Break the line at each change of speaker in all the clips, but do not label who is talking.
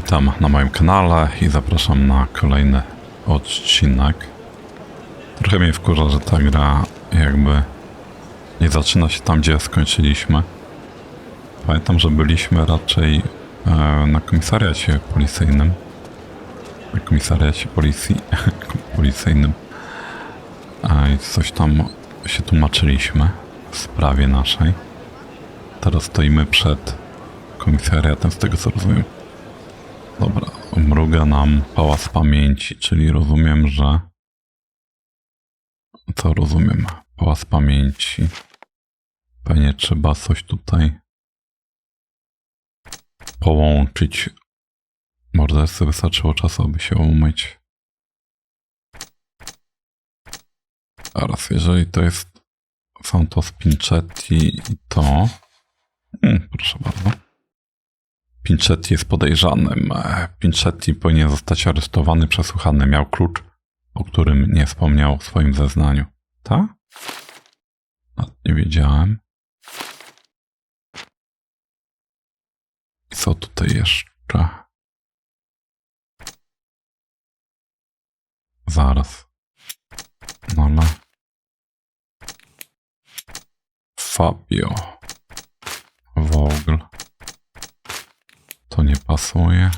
Witam na moim kanale i zapraszam na kolejny odcinek. Trochę mnie wkurza, że ta gra jakby nie zaczyna się tam, gdzie skończyliśmy. Pamiętam, że byliśmy raczej na komisariacie policyjnym. Na komisariacie policyjnym. I coś tam się tłumaczyliśmy w sprawie naszej. Teraz stoimy przed komisariatem, z tego co rozumiem. Dobra, mruga nam pałac pamięci, czyli rozumiem, że... Co rozumiem? Pałac pamięci. Pewnie trzeba coś tutaj połączyć. Mordercy wystarczyło czasu, aby się umyć. Teraz, jeżeli to jest... Są to Spinchetti i to... proszę bardzo. Pinchetti jest podejrzanym. Pinchetti powinien zostać aresztowany, przesłuchany. Miał klucz, o którym nie wspomniał w swoim zeznaniu. Tak? Nie wiedziałem. I co tutaj jeszcze? Zaraz. No ale... Fabio. Vogel. To nie pasuje.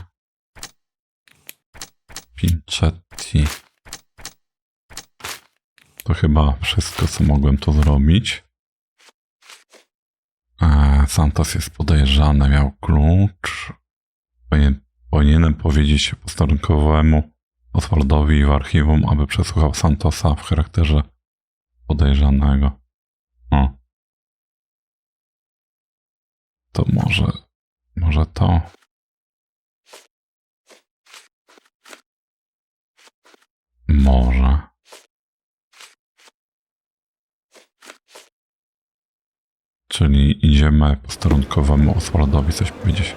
Pinchetti. To chyba wszystko, co mogłem tu zrobić. Santos jest podejrzany, miał klucz. Powinienem powiedzieć posterunkowemu Oswaldowi w archiwum, aby przesłuchał Santosa w charakterze podejrzanego. O. To może to. Może. Czyli idziemy posterunkowemu Oswaldowi coś powiedzieć.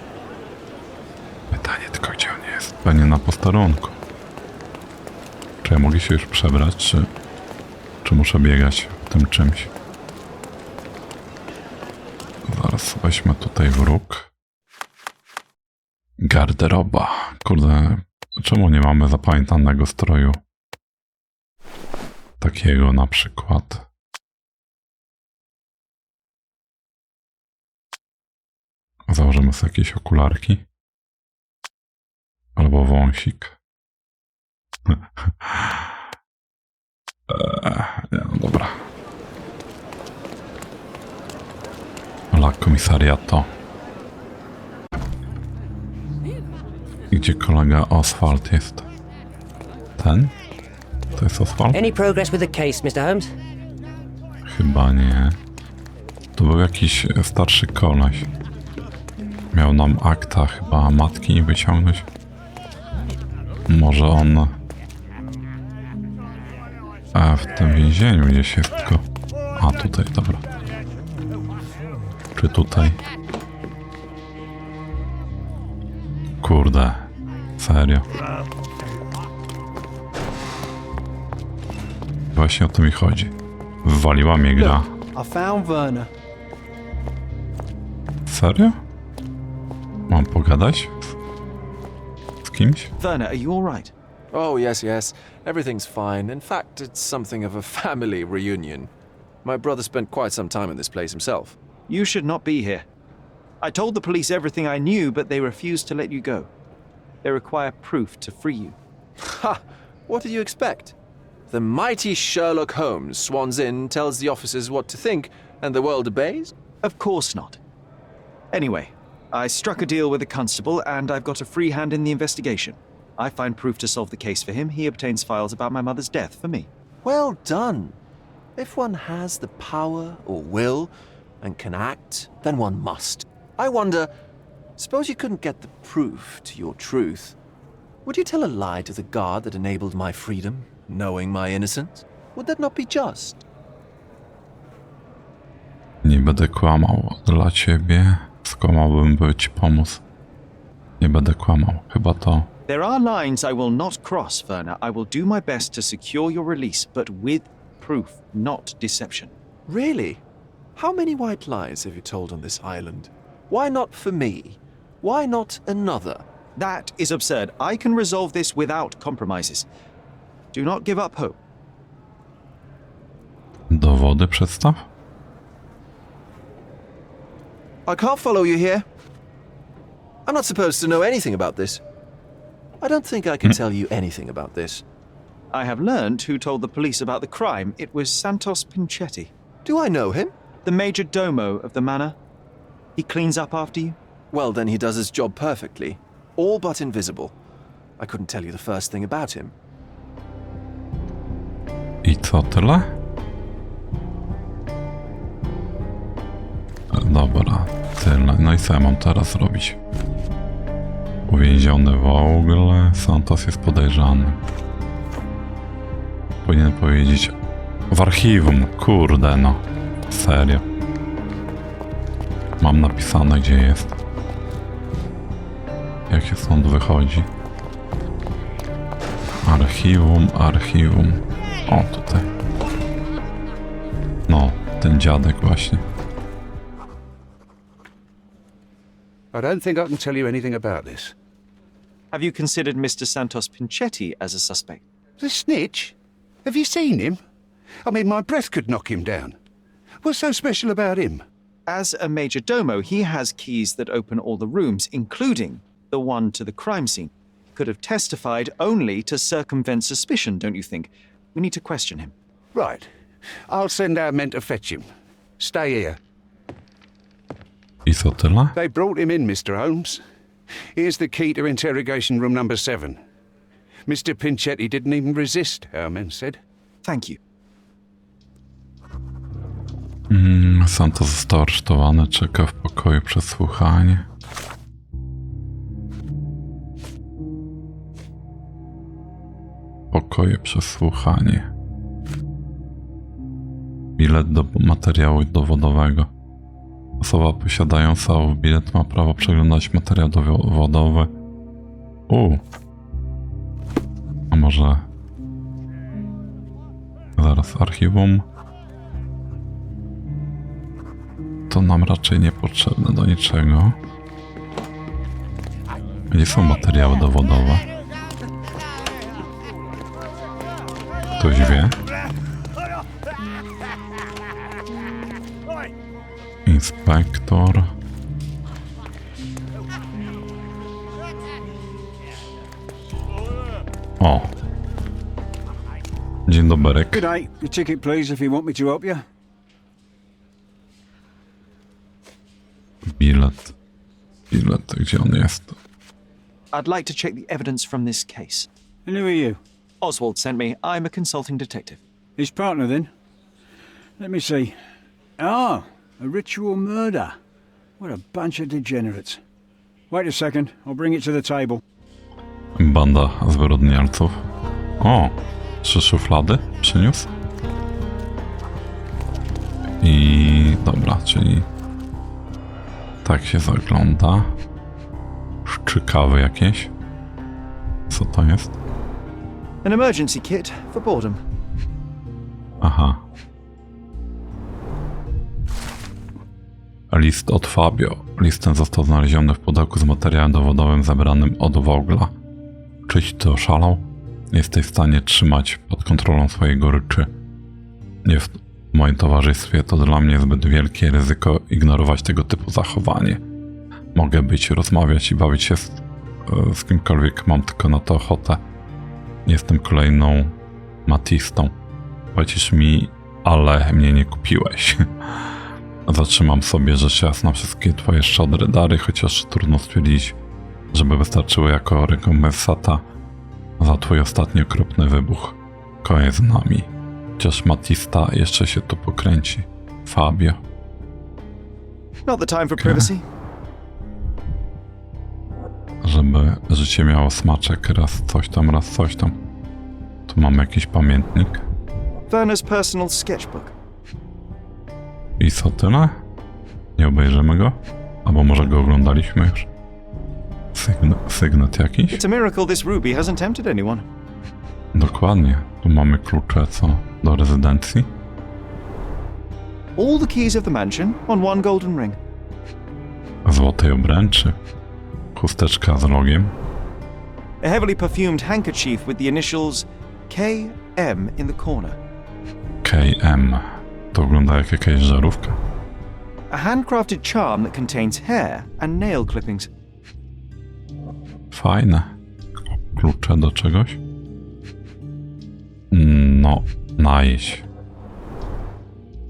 Pytanie tylko, gdzie on jest? Pewnie na posterunku. Czy ja mogę się już przebrać, czy muszę biegać tym czymś? Zaraz weźmy tutaj wróg. Garderoba. Kurde, czemu nie mamy zapamiętanego stroju? Takiego na przykład. Założymy sobie jakieś okularki. Albo wąsik. Nie, no dobra. La komisariato. Gdzie kolega Oswald jest? Ten? To jest Oswald?
Any progress with the case, Mr. Holmes?
Chyba nie. To był jakiś starszy koleś. Miał nam akta chyba matki wyciągnąć. Może on... w tym więzieniu gdzieś jest tylko... A, tutaj, dobra. Czy tutaj? Kurde. Serio. Właśnie o to mi chodzi. Wywaliła mnie gra. Serio? Mam pogadać? Z kimś?
Werner, are you all right?
Oh, yes. Everything's fine. In fact, it's something of a family reunion. My brother spent quite some time in this place himself.
You should not be here. I told the police everything I knew, but they refused to let you go. They require proof to free you.
Ha! What did you expect? The mighty Sherlock Holmes swans in, tells the officers what to think, and the world obeys?
Of course not. Anyway, I struck a deal with the constable, and I've got a free hand in the investigation. I find proof to solve the case for him. He obtains files about my mother's death for me.
Well done. If one has the power or will and can act, then one must. I wonder, suppose you couldn't get the proof to your truth. Would you tell a lie to the guard that enabled my freedom, knowing my innocence? Would that not be just?
Nie będę kłamał dla ciebie. Skłamałbym, by ci pomóc. Nie będę kłamał. Chyba to.
There are lines I will not cross, Werner. I will do my best to secure your release, but with proof, not deception.
Really? How many white lies have you told on this island? Why not for me? Why not another?
That is absurd. I can resolve this without compromises. Do not give up hope.
Dowody przedstaw?
I can't follow you here. I'm not supposed to know anything about this. I don't think I can tell you anything about this.
I have learned who told the police about the crime. It was Santos Pinchetti,
Do I know him?
the major domo of the manor. He cleans up after you.
Well, then he does his job perfectly. All but invisible. I couldn't tell you the first thing about him.
I co, tyle? Dobra, tyle. No i co ja mam teraz robić? Uwięziony w ogóle. Santos jest podejrzany. Powinien powiedzieć w archiwum. Kurde no. Serio. Mam napisane, gdzie jest. Jak się stąd wychodzi. Archiwum, archiwum. O, tutaj. No, ten dziadek właśnie.
I don't think I can tell you anything about this.
Have you considered Mr. Santos Pinchetti as a suspect?
The snitch? Have you seen him? I mean, my breath could knock him down. What's so special about him?
As a major domo, he has keys that open all the rooms, including the one to the crime scene. Could have testified only to circumvent suspicion, don't you think? We need to question him.
Right. I'll send our men to fetch him. Stay here.
I co, tyle?
They brought him in, Mr. Holmes. Here's the key to interrogation room number 7. Mr. Pinchetti didn't even resist, our men said.
Thank you.
Santos został aresztowany, czeka w pokoju przesłuchanie. Pokoje przesłuchanie. Bilet do materiału dowodowego. Osoba posiadająca bilet ma prawo przeglądać materiał dowodowy. A może... Zaraz, archiwum. To nam raczej niepotrzebne do niczego. Gdzie są materiały dowodowe? Ktoś wie? Inspektor. O. Dzień dobry.
Good day. Your ticket, please, if you want me to help you.
Bilet. Bilet, gdzie on jest?
I'd like to check the evidence from this case.
And who are you?
Oswald sent me. I'm a consulting detective.
His partner, then? Let me see. Ah, a ritual murder. What a bunch of degenerates. Wait a second. I'll bring it to the table.
Banda zwyrodnialców. O! 3 szuflady przyniósł. I... dobra, czyli... tak się zagląda. Szczykawy jakieś. Co to jest?
An emergency kit for boredom.
Aha. List od Fabio. List ten został znaleziony w pudełku z materiałem dowodowym zebranym od Vogla. Czyś ty oszalał? Jesteś w stanie trzymać pod kontrolą swojej goryczy. Nie w moim towarzystwie to dla mnie zbyt wielkie ryzyko ignorować tego typu zachowanie. Mogę być, rozmawiać i bawić się z kimkolwiek, mam tylko na to ochotę. Jestem kolejną Matistą. Płacisz mi, ale mnie nie kupiłeś. Zatrzymam sobie rzecz jasna wszystkie twoje szczodre dary, chociaż trudno stwierdzić, żeby wystarczyły jako rekompensata za twój ostatni okropny wybuch. Koniec z nami. Chociaż Matista jeszcze się tu pokręci. Fabio.
Not the time for privacy.
Żeby życie miało smaczek, raz coś tam, raz coś tam. Tu mamy jakiś pamiętnik.
Werner's personal sketchbook.
I co, tyle? Nie obejrzymy go? Albo może go oglądaliśmy już? Sygnet jakiś?
It's a miracle this ruby hasn't tempted anyone.
Dokładnie. Tu mamy klucze, co? Do rezydencji?
All the keys of the mansion on one golden ring.
Złotej obręczy. Chusteczka z logiem.
A heavily perfumed handkerchief with the initials KM in the corner.
KM. To wygląda jak jakaś żarówka.
A handcrafted charm that contains hair and nail clippings.
Fajne. Klucze do czegoś? No, nice.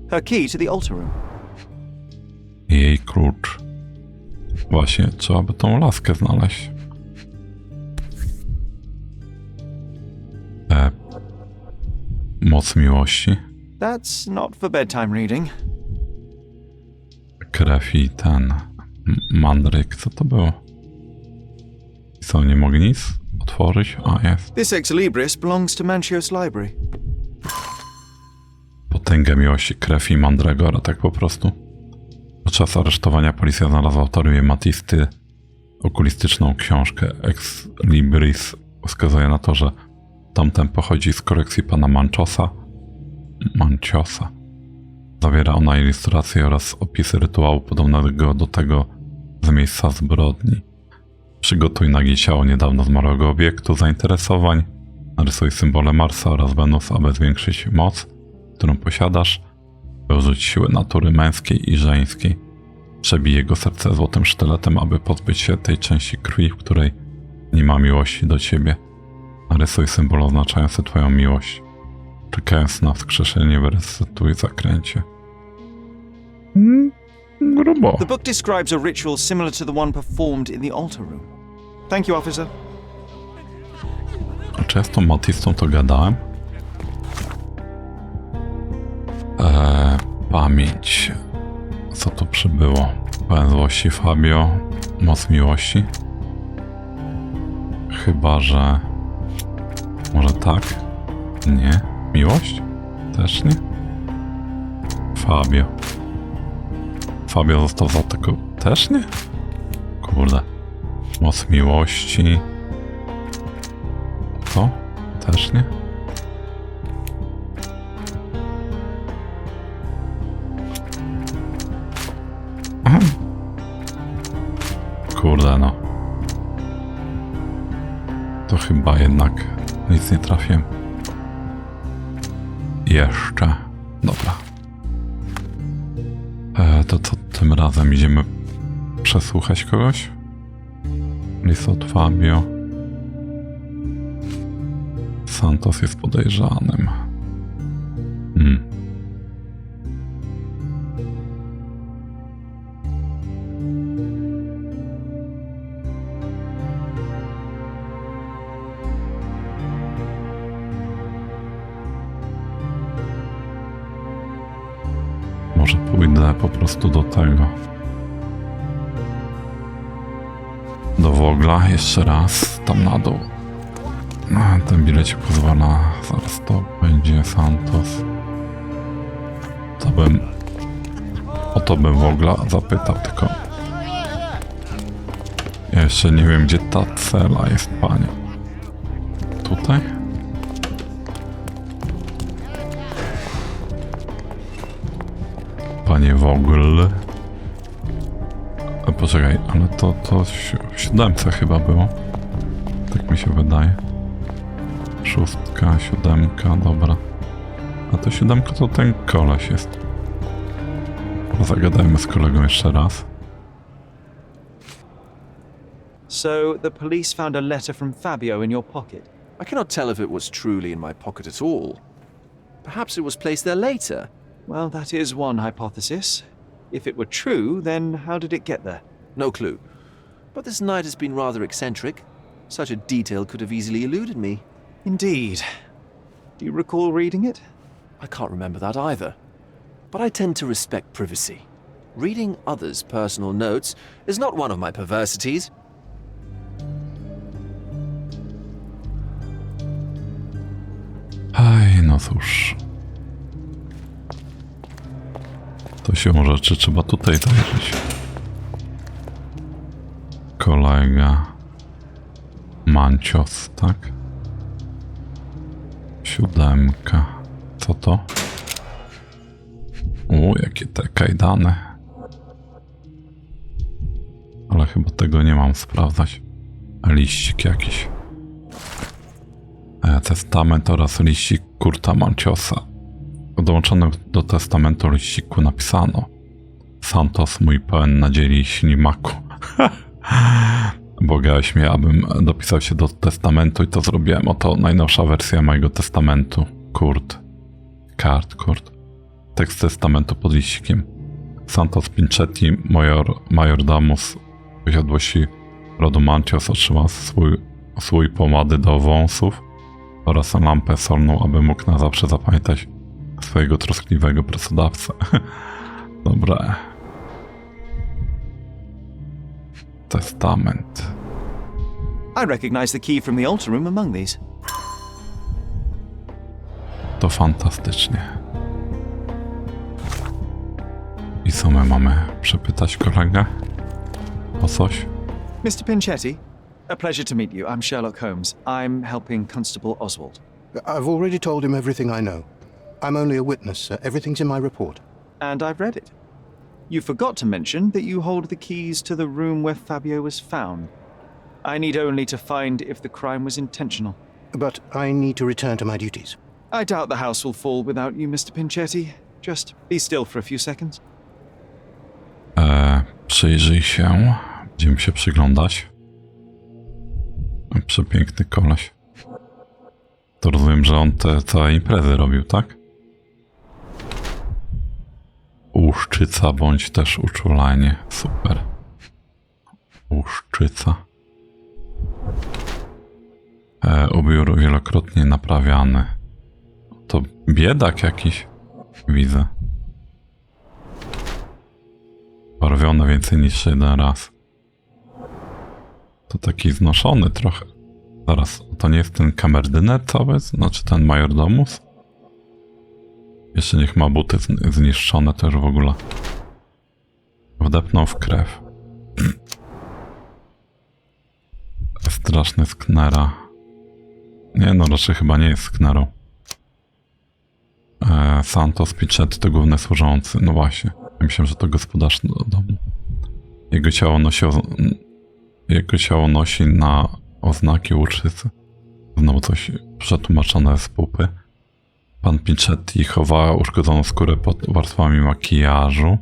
Her key to the altar room.
Jej klucz. Właśnie, trzeba by tą laskę znaleźć. Moc miłości.
That's not for bedtime reading.
Krew i ten... mandryk, co to było? I co, nie mogę nic otworzyć? A, jest.
This ex libris belongs to Mancios Library.
Potęgę miłości, krew i mandragora, tak po prostu. Podczas aresztowania policja znalazła w torbie Matisty okulistyczną książkę. Ex libris wskazuje na to, że tamten pochodzi z kolekcji pana Manciosa. Zawiera ona ilustracje oraz opisy rytuału podobnego do tego z miejsca zbrodni. Przygotuj nagie ciało niedawno zmarłego obiektu zainteresowań. Narysuj symbole Marsa oraz Wenus, aby zwiększyć moc, którą posiadasz. By użyć siły natury męskiej i żeńskiej. Przebij jego serce złotym sztyletem, aby pozbyć się tej części krwi, w której nie ma miłości do ciebie. Narysuj symbol oznaczający twoją miłość. Czekając na wskrzeszenie, wyrecytuj zaklęcie. Grubo.
The book describes a ritual similar to the one performed in the altar room. Thank you, officer.
A czy ja z tą Matistą to gadałem? Pamięć. Co tu przybyło? Pełen złości Fabio. Moc miłości. Chyba, że... Może tak? Nie. Miłość? Też nie? Fabio. Fabio został za tego... Też nie? Kurde. Moc miłości... To? Też nie? Aha. Kurde no. To chyba jednak nic nie trafiłem. Jeszcze. Dobra. To co tym razem? Idziemy przesłuchać kogoś? List od Fabio. Santos jest podejrzanym. Może pójdę po prostu do tego. Do Wogla jeszcze raz, tam na dół. Ten bilet ci pozwala, zaraz to będzie Santos. To bym... O to bym Wogla zapytał, tylko... Ja jeszcze nie wiem, gdzie ta cela jest, panie. Tutaj? Panie Wogl. Poczekaj, ale to w 7 chyba było. Tak mi się wydaje. 6, 7, dobra. A to 7 to ten koleś jest. Zagadajmy z kolegą jeszcze raz.
So, the police found a letter from Fabio in your pocket.
I cannot tell if it was truly in my pocket at all. Perhaps it was placed there later.
Well, that is one hypothesis. If it were true, then how did it get there?
No clue. But this night has been rather eccentric. Such a detail could have easily eluded me.
Indeed. Do you recall reading it?
I can't remember that either. But I tend to respect privacy. Reading others' personal notes is not one of my perversities.
Aj, no cóż. To się może, czy trzeba tutaj zajrzeć? Kolega Mancios, tak? 7. Co to? Jakie te kajdany. Ale chyba chyba tego nie mam sprawdzać. Liścik jakiś. Testament oraz liścik Kurta Malciosa. W dołączonym do testamentu liściku napisano: Santos, mój pełen nadziei ślimaku. Błagałeś mnie, abym dopisał się do testamentu i to zrobiłem. Oto najnowsza wersja mojego testamentu. Kurt. Tekst testamentu pod liścikiem. Santos Pinchetti, majordomus posiadłości rodu Malcios, otrzymał słój pomady do wąsów oraz lampę solną, aby mógł na zawsze zapamiętać swojego troskliwego pracodawcę. Dobra. Testament.
I recognize the key from the altar room among these.
To fantastycznie. I co my mamy przepytać kolegę? O coś?
Mr. Pinchetti, a pleasure to meet you. I'm Sherlock Holmes. I'm helping Constable Oswald.
I've already told him everything I know. I'm only a witness, sir. Everything's in my report.
And I've read it. You forgot to mention that you hold the keys to the room where Fabio was found. I need only to find if the crime was intentional.
But I need to return to my duties.
I doubt the house will fall without you, Mr. Pinchetti. Just be still for a few seconds.
Przyjrzyj się. Będziemy się przyglądać. Przepiękny koleś. To rozumiem, że on te całe imprezy robił, tak? Łuszczyca bądź też uczulanie. Super. Łuszczyca. Ubiór wielokrotnie naprawiany. To biedak jakiś. Widzę. Barwione więcej niż jeden raz. To taki znoszony trochę. Zaraz, to nie jest ten kamerdyner cały? Znaczy ten majordomus? Jeszcze niech ma buty zniszczone też w ogóle. Wdepnął w krew. Straszny sknera. Nie no, raczej chyba nie jest sknerą. Santos Pinchetti to główny służący. No właśnie. Myślałem, że to gospodarz domu. Jego ciało nosi na oznaki łuczycy. Znowu coś przetłumaczone z pupy. Pan Pinchetti chowa uszkodzoną skórę pod warstwami makijażu.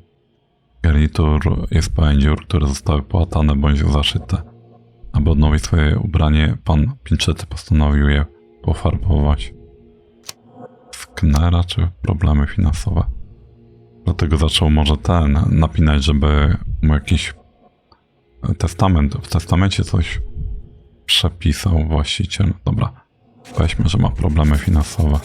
Garnitur jest pełen dziur, które zostały połatane bądź zaszyte. Aby odnowić swoje ubranie, pan Pinchetti postanowił je pofarbować. Sknera czy problemy finansowe? Dlatego zaczął może napinać, żeby mu jakiś w testamencie coś przepisał właściciel. Dobra, weźmy, że ma problemy finansowe.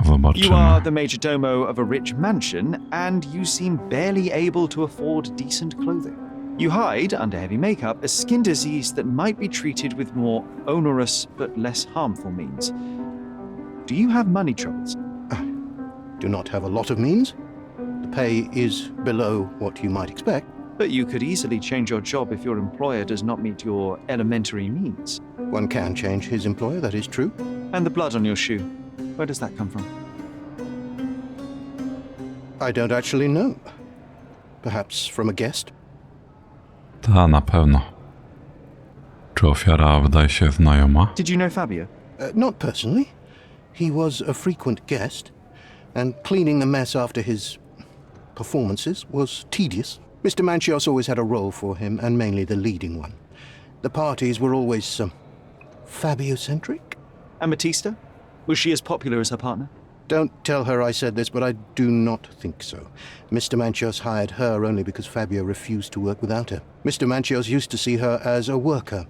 Zobaczymy.
You are the majordomo of a rich mansion, and you seem barely able to afford decent clothing. You hide under heavy makeup a skin disease that might be treated with more onerous but less harmful means. Do you have money troubles?
Do not have a lot of means. The pay is below what you might expect.
But you could easily change your job if your employer does not meet your elementary needs.
One can change his employer, that is true.
And the blood on your shoe, where does that come from?
I don't actually know. Perhaps from a guest?
Ta, na pewno. Czy ofiara wydaje się znajoma?
Did you know Fabio?
Not personally. He was a frequent guest, and cleaning the mess after his performances was tedious. Mr. Manchios always had a role for him, and mainly the leading one. The parties were always Fabio-centric.
Ametista? Was she as popular as her partner?
Don't tell her I said this, but I do not think so. Mr. Manchios hired her only because Fabio refused to work without her. Mr. Manchios used to see her as a worker.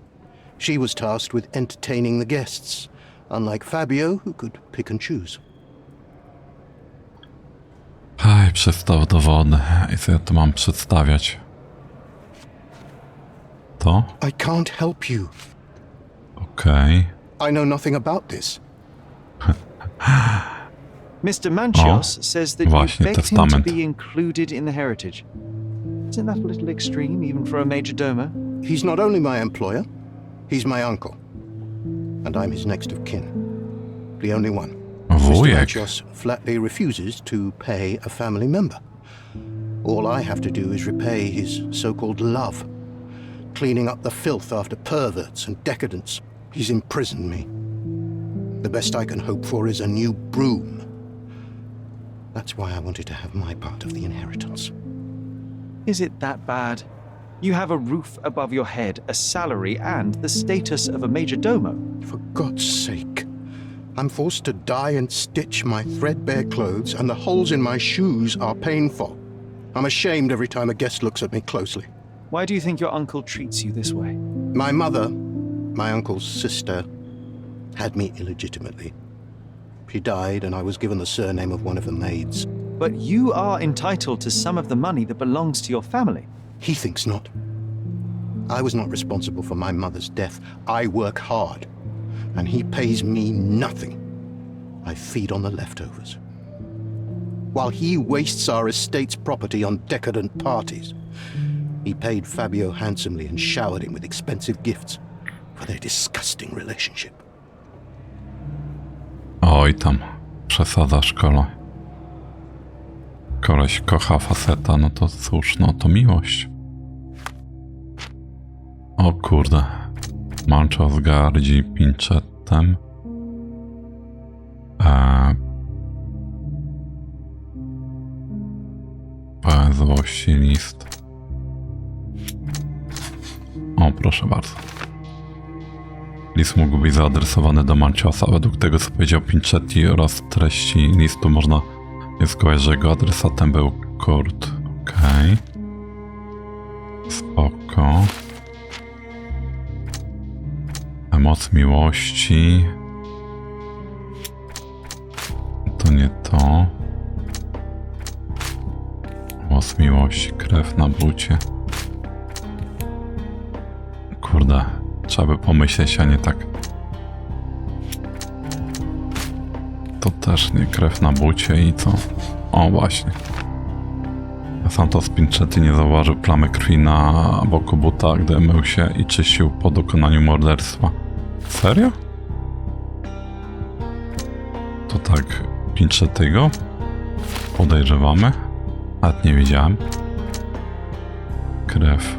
She was tasked with entertaining the guests, unlike Fabio, who could pick and choose.
Aj, przedstaw dowody. I co ja tu mam przedstawiać? To?
I can't help you.
Okej.
I know nothing about this.
Mr. Manchios says that you
właśnie,
begged him
testament.
to be included in the heritage. Isn't that a little extreme, even for a majordomo?
He's not only my employer, he's my uncle. And I'm his next of kin. The only one. Mr.
Wujek.
Manchios flatly refuses to pay a family member. All I have to do is repay his so-called love, cleaning up the filth after perverts and decadents. He's imprisoned me. The best I can hope for is a new broom. That's why I wanted to have my part of the inheritance.
Is it that bad? You have a roof above your head, a salary, and the status of a major domo.
For God's sake. I'm forced to dye and stitch my threadbare clothes, and the holes in my shoes are painful. I'm ashamed every time a guest looks at me closely.
Why do you think your uncle treats you this way?
My mother, my uncle's sister, had me illegitimately. She died, and I was given the surname of one of the maids.
But you are entitled to some of the money that belongs to your family.
He thinks not. I was not responsible for my mother's death. I work hard, and he pays me nothing. I feed on the leftovers. While he wastes our estate's property on decadent parties, he paid Fabio handsomely and showered him with expensive gifts for their disgusting relationship.
Oj tam, przesada szkoła. Koleś kocha faceta, no to cóż, no to miłość. O kurde, Mancho zgardzi Pinchettem. Pełen złości list. O, proszę bardzo. List mógł być zaadresowany do Manchiosa. Według tego, co powiedział Pinchetti oraz treści listu, można wnioskować, że jego adresatem był Kurt. Okej. Spoko. Moc miłości. To nie to. Moc miłości, krew na bucie. Kurde, trzeba by pomyśleć, a nie tak. To też nie krew na bucie i co? O, właśnie. Santos Pinchetti nie zauważył plamy krwi na boku buta, gdy mył się i czyścił po dokonaniu morderstwa. Serio? To tak, Pinchettiego podejrzewamy. Nawet nie wiedziałem. Krew.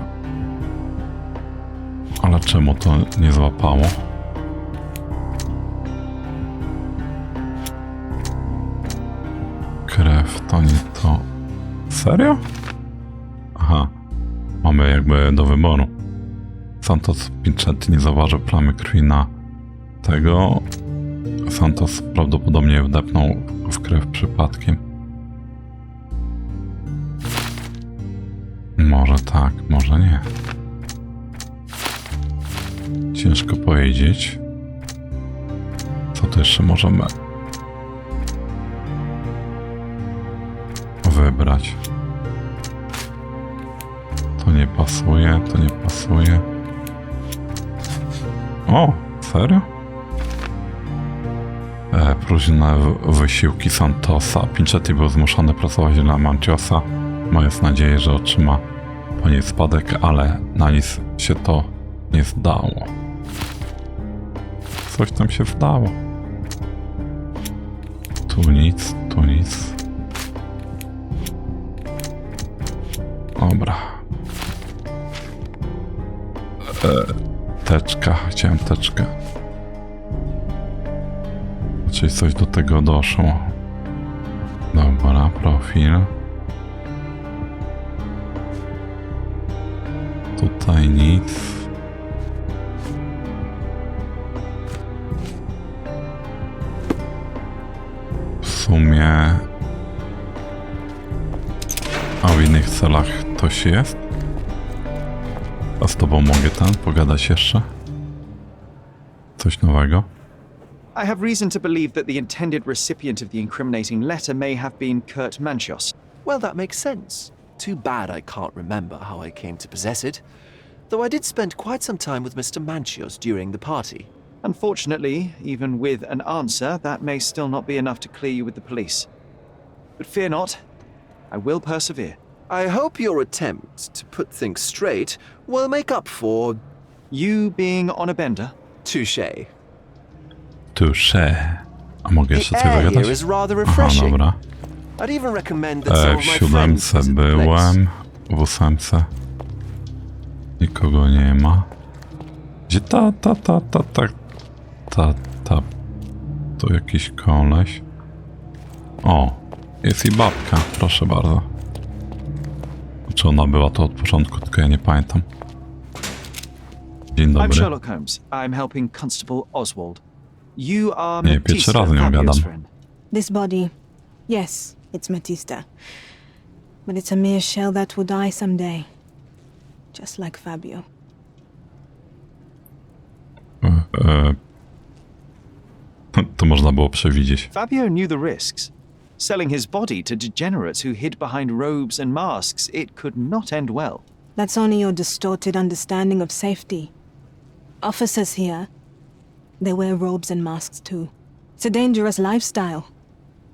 Ale czemu to nie złapało? Krew to nie to. Serio? Aha. Mamy jakby do wyboru. Santos Pinchetti nie zauważył plamy krwi na tego. Santos prawdopodobnie wdepnął w krew przypadkiem. Może tak, może nie. Ciężko powiedzieć. Co tu jeszcze możemy wybrać? To nie pasuje, to nie pasuje. O, serio? Próżne wysiłki Santosa. Pinchetti był zmuszony pracować dla Manchiosa, mając nadzieję, że otrzyma po niej spadek, ale na nic się to nie zdało. Coś tam się zdało. Tu nic, tu nic. Dobra. Teczka, chciałem teczkę. Czyli coś do tego doszło. Dobra, profil. Tutaj nic. W sumie... A w innych celach coś jest? A z tobą mogę pogadać jeszcze? Coś nowego?
I have reason to believe that the intended recipient of the incriminating letter may have been Kurt Manchios.
Well, that makes sense. Too bad I can't remember how I came to possess it. Though I did spend quite some time with Mr. Manchios during the party.
Unfortunately, even with an answer, that may still not be enough to clear you with the police. But fear not, I will persevere.
I hope your attempt to put things straight will make up for...
You being on a bender?
touché.
Touché. A mogę jeszcze
The
coś
air
zagadać?
here is rather
Aha,
refreshing.
dobra.
I'd even recommend that some
W
of my friends
7
visit the place.
byłem, w 8 nikogo nie ma. Gdzie ta, tu jakiś koleś. O, jest i babka, proszę bardzo. Czy ona była to od początku, tylko ja nie pamiętam. Dzień
I'm
dobry.
Sherlock Holmes. I'm helping Constable Oswald. You are
Nie, pierwszy
Matista,
raz z nią
Fabio's
gadam.
friend.
This body, yes, it's Matista. But it's a mere shell that will die someday. Just like Fabio.
To można było przewidzieć.
Fabio knew the risks. Selling his body to degenerates who hid behind robes and masks, it could not end well.
That's only your distorted understanding of safety. Officers here, they wear robes and masks too. It's a dangerous lifestyle.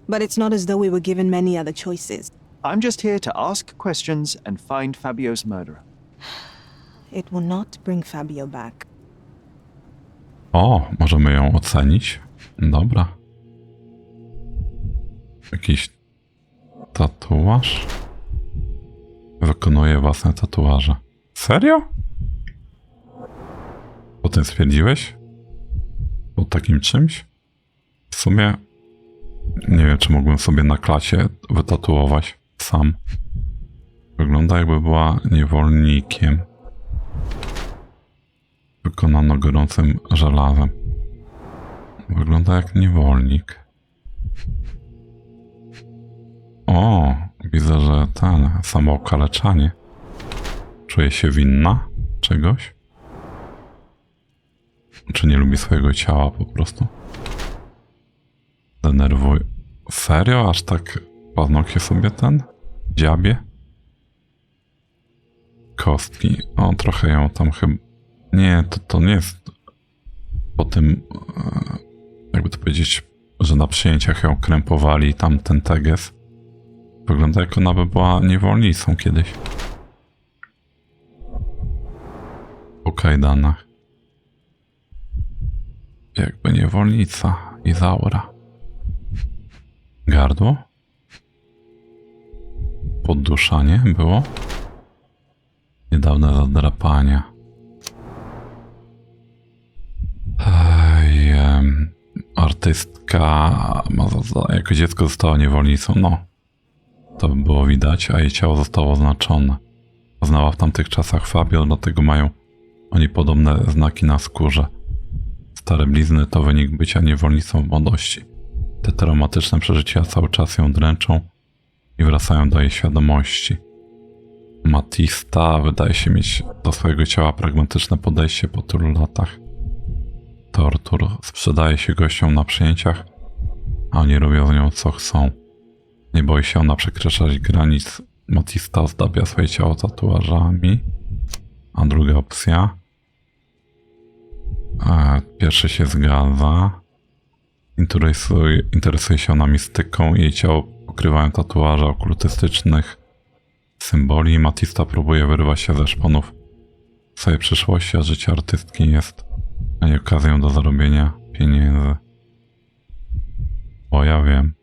But it's not as though we were given many other choices.
I'm just here to ask questions and find Fabio's murderer.
It will not bring Fabio back.
O, możemy ją ocenić. Dobra. Jakiś tatuaż? Wykonuje własne tatuaże. Serio? Potem stwierdziłeś? Po takim czymś? W sumie nie wiem, czy mógłbym sobie na klacie wytatuować sam. Wygląda, jakby była niewolnikiem. Wykonano gorącym żelazem. Wygląda jak niewolnik. O, widzę, że samo okaleczanie. Czuje się winna czegoś? Czy nie lubi swojego ciała po prostu? Denerwuj. Serio? Aż tak paznokcie sobie dziabie? Kostki. O, trochę ją tam chyba... Nie, to nie jest po tym, jakby to powiedzieć, że na przyjęciach ją krępowali tam ten teges. Wygląda, jak ona by była niewolnicą kiedyś. Po kajdanach. Jakby niewolnica. Izaura. Gardło? Podduszanie było? Niedawne zadrapania. Artystka jako dziecko została niewolnicą. No. To by było widać, a jej ciało zostało oznaczone. Znała w tamtych czasach Fabio, dlatego mają oni podobne znaki na skórze. Stare blizny to wynik bycia niewolnicą w młodości. Te traumatyczne przeżycia cały czas ją dręczą i wracają do jej świadomości. Matista wydaje się mieć do swojego ciała pragmatyczne podejście po tylu latach tortur. Sprzedaje się gościom na przyjęciach, a oni robią z nią co chcą. Nie boi się ona przekraczać granic. Matista ozdabia swoje ciało tatuażami. A druga opcja. Pierwszy się zgadza. Interesuje się ona mistyką. Jej ciało pokrywają tatuaże okultystycznych symboli. Matista próbuje wyrwać się ze szponów swojej przyszłości, a życie artystki jest na nie okazją do zarobienia pieniędzy. O, ja wiem.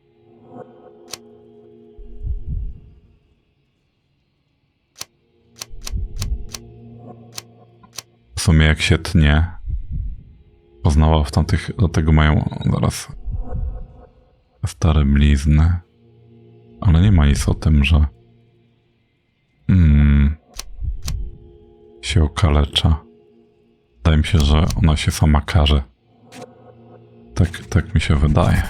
W sumie jak się tnie, poznała w tamtych, dlatego mają zaraz stare blizny. Ale nie ma nic o tym, że się okalecza. Wydaje mi się, że ona się sama karze. Tak mi się wydaje.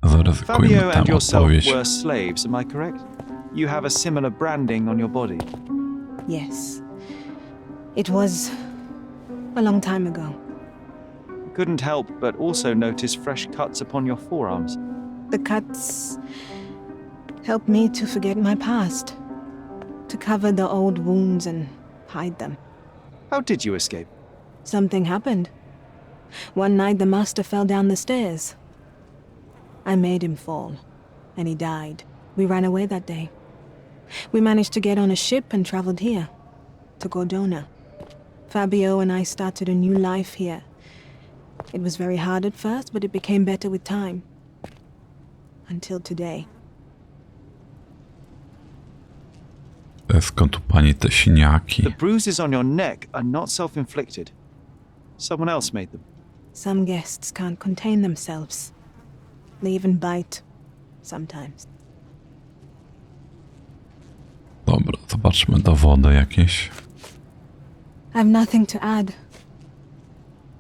Zaryzykujmy
Fabio
tę
and yourself
odpowiedź.
were slaves, am I correct? You have a similar branding on your body.
Yes. It was a long time ago.
Couldn't help but also notice fresh cuts upon your forearms.
The cuts helped me to forget my past, to cover the old wounds and hide them.
How did you escape?
Something happened. One night the master fell down the stairs. I made him fall, and he died. We ran away that day. We managed to get on a ship and traveled here, to Gordona. Fabio and I started a new life here. It was very hard at first, but it became better with time. until today.
Skąd tu pani te siniaki?
The bruises on your neck are not self-inflicted. Someone else made them.
Some guests can't contain themselves. They even bite, sometimes.
Dobra, zobaczmy dowody jakieś.
I've nothing to add.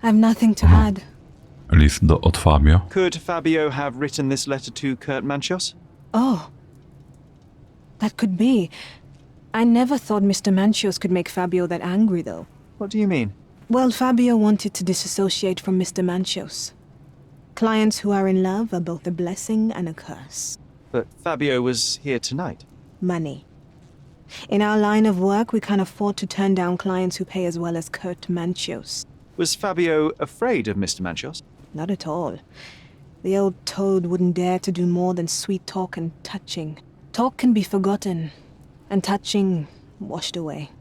I've nothing to add.
List od Fabio.
Could Fabio have written this letter to Kurt Manchios?
Oh. That could be. I never thought Mr. Manchios could make Fabio that angry, though.
What do you mean?
Well, Fabio wanted to disassociate from Mr. Manchios. Clients who are in love are both a blessing and a curse.
But Fabio was here tonight.
Money. In our line of work, we can't afford to turn down clients who pay as well as Kurt Manchios.
Was Fabio afraid of Mr. Manchios?
Not at all. The old toad wouldn't dare to do more than sweet talk and touching. Talk can be forgotten, and touching washed away.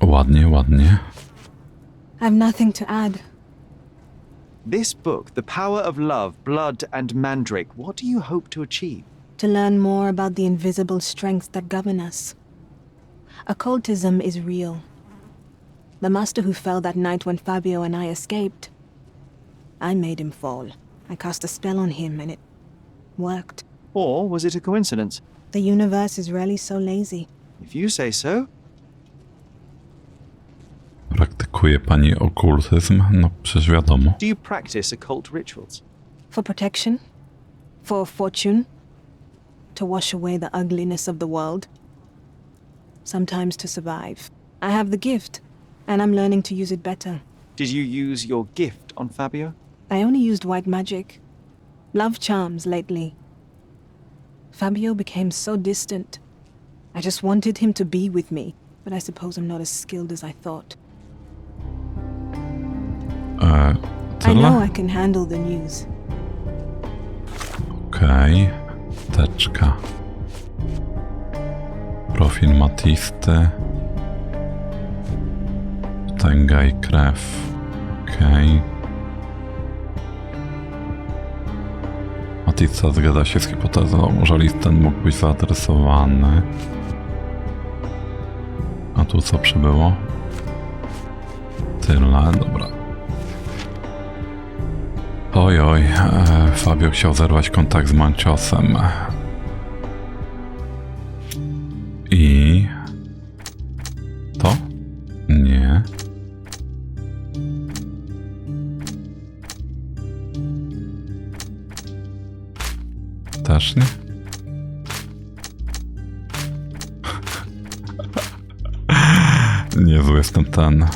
Ładnie, ładnie.
I've nothing to add.
This book, The Power of Love, Blood and Mandrake, what do you hope to achieve?
To learn more about the invisible strengths that govern us. Occultism is real. The master who fell that night when Fabio and I escaped, I made him fall. I cast a spell on him and it worked.
Or was it a coincidence?
The universe is rarely so lazy.
If you say so.
Praktykuje pani okultyzm? No przecież wiadomo.
Do you practice occult rituals?
For protection? For fortune? To wash away the ugliness of the world? Sometimes to survive. I have the gift, and I'm learning to use it better.
Did you use your gift on Fabio?
I only used white magic. Love charms lately. Fabio became so distant. I just wanted him to be with me, but I suppose I'm not as skilled as I thought. I know I can handle the news.
Okej. Teczka. Profil Matisty. Tęga i krew. Okej. Matista zgadza się z hipotezą, że list ten mógł być zaadresowany. A tu co przybyło? Tyle, dobra. Oj, Fabio chciał zerwać kontakt z Manchiosem. I... to? Nie. Też nie? Niezły jestem ten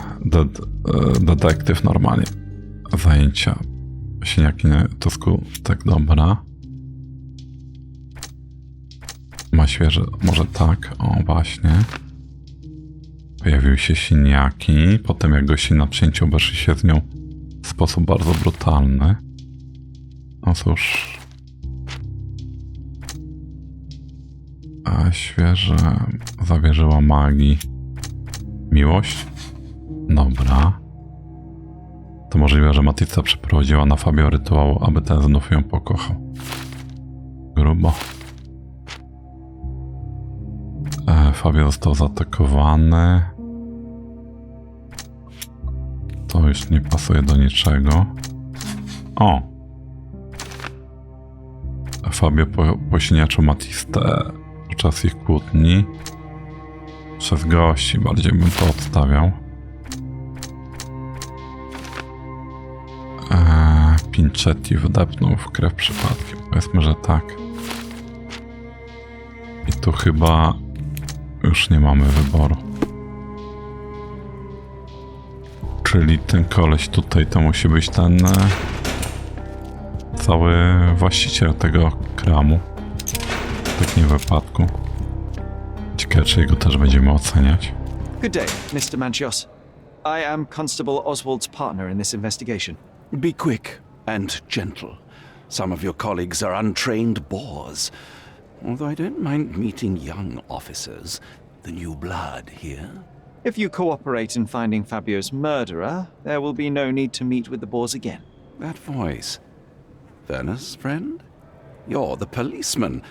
detektyw normalnie. Zajęcia. Siniaki na tusku. Tak, dobra. Ma świeże. Może tak. O, właśnie. Pojawiły się siniaki. Potem jak gości na przyjęciu obeszli się z nią w sposób bardzo brutalny. No cóż. A świeże zawierzyła magii. Miłość? Dobra. To możliwe, że Matista przeprowadziła na Fabio rytuał, aby ten znów ją pokochał. Grubo. Fabio został zaatakowany. To już nie pasuje do niczego. O! Fabio posiniaczył Matistę podczas ich kłótni. Przez gości bardziej bym to odstawiał. Pinchetti wdepnął w krew przypadkiem. Powiedzmy, że tak. I tu chyba już nie mamy wyboru. Czyli ten koleś tutaj to musi być ten cały właściciel tego kramu. W takim wypadku. Ciekawe, czy jego też będziemy oceniać.
Good day, Mr. Manchios. I am Constable Oswald's partner in this investigation.
Be quick and gentle. Some of your colleagues are untrained bores. Although I don't mind meeting young officers, the new blood here.
If you cooperate in finding Fabio's murderer, there will be no need to meet with the Boers again.
That voice. Werner's friend? You're the policeman.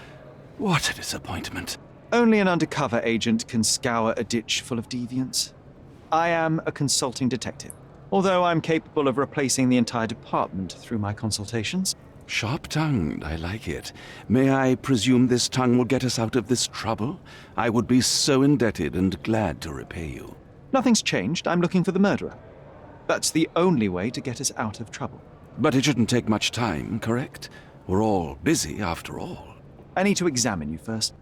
What a disappointment.
Only an undercover agent can scour a ditch full of deviants. I am a consulting detective, although I'm capable of replacing the entire department through my consultations.
Sharp-tongued, I like it. May I presume this tongue will get us out of this trouble? I would be so indebted and glad to repay you.
Nothing's changed. I'm looking for the murderer. That's the only way to get us out of trouble.
But it shouldn't take much time, correct? We're all busy after all.
I need to examine you first.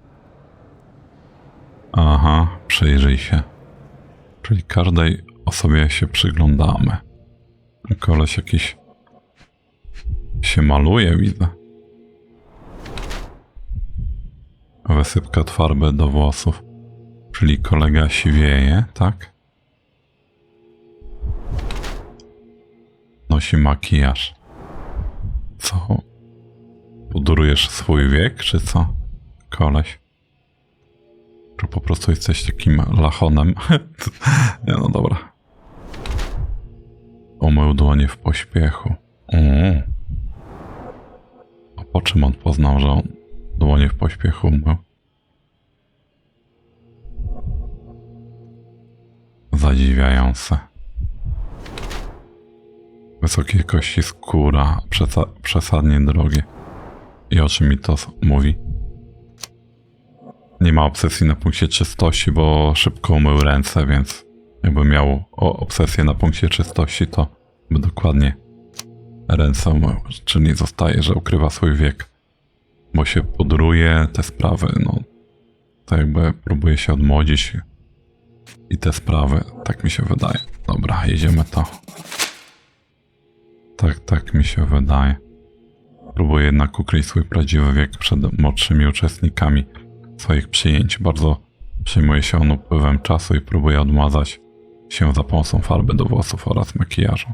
Aha, przyjrzyj się. Czyli każdej osobie się przyglądamy. Koleś jakiś się maluje, widzę. Wysypka farby do włosów. Czyli kolega siwieje, tak? Nosi makijaż. Co? Pudrujesz swój wiek, czy co? Koleś? Czy po prostu jesteś takim lachonem? Nie, no dobra. Umył dłonie w pośpiechu. A po czym on poznał, że on dłonie w pośpiechu umył? Zadziwiające. Wysokiej jakości skóra, przesadnie drogie. I o czym mi to mówi? Nie ma obsesji na punkcie czystości, bo szybko umył ręce, więc jakby miał obsesję na punkcie czystości, to by dokładnie ręce umył. Czyli zostaje, że ukrywa swój wiek, bo się pudruje te sprawy, no to jakby próbuje się odmłodzić i te sprawy, tak mi się wydaje. Dobra, jedziemy to. Tak mi się wydaje. Próbuje jednak ukryć swój prawdziwy wiek przed młodszymi uczestnikami swoich przyjęć. Bardzo przejmuje się on upływem czasu i próbuje odmazać się za pomocą farby do włosów oraz makijażu.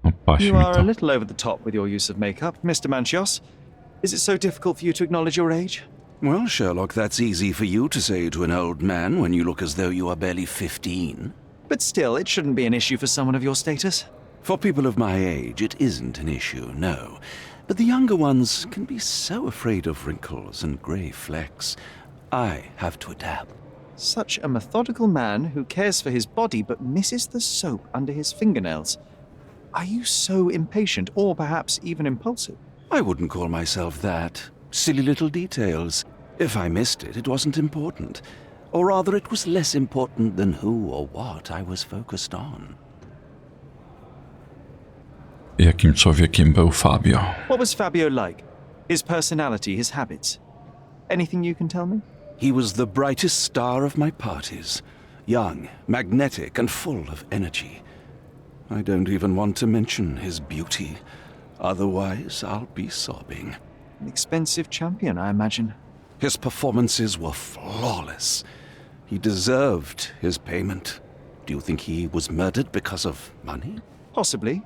No, pasi
You
mi
are
to.
a little over the top with your use of makeup, Mr. Manchios. Is it so difficult for you to acknowledge your age?
Well, Sherlock, that's easy for you to say to an old man when you look as though you are barely 15.
But still, it shouldn't be an issue for someone of your status.
For people of my age, it isn't an issue, no. But the younger ones can be so afraid of wrinkles and grey flecks. I have to adapt.
Such a methodical man who cares for his body but misses the soap under his fingernails. Are you so impatient, or perhaps even impulsive?
I wouldn't call myself that. Silly little details. If I missed it, it wasn't important. Or rather, it was less important than who or what I was focused on.
Jakim człowiekiem był Fabio?
What was Fabio like? His personality, his habits? Anything you can tell me?
He was the brightest star of my parties. Young, magnetic, and full of energy. I don't even want to mention his beauty. Otherwise, I'll be sobbing.
An expensive champion, I imagine.
His performances were flawless. He deserved his payment. Do you think he was murdered because of money?
Possibly.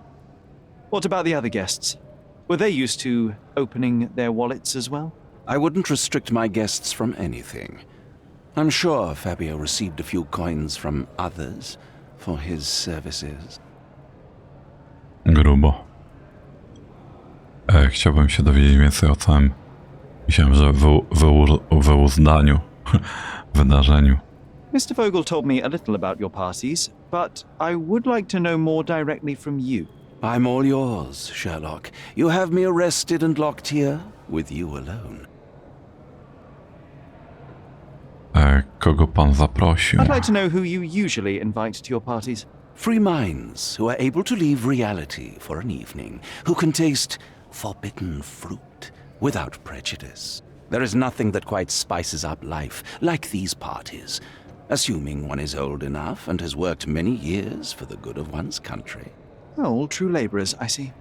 What about the other guests? Were they used to opening their wallets as well?
I wouldn't restrict my guests from anything. I'm sure Fabio received a few coins from others for his services.
Grubo. Chciałbym się dowiedzieć więcej o całym, myślałem, że wyuzdaniu, wydarzeniu.
Mr. Vogel told me a little about your parties, but I would like to know more directly from you.
I'm all yours, Sherlock. You have me arrested and locked here with you alone.
Kogo pan zaprosił?
I'd like to know who you usually invite to your parties.
Free minds who are able to leave reality for an evening, who can taste forbidden fruit without prejudice. There is nothing that quite spices up life like these parties, assuming one is old enough and has worked many years for the good of one's country.
Oh, all true labourers, I see.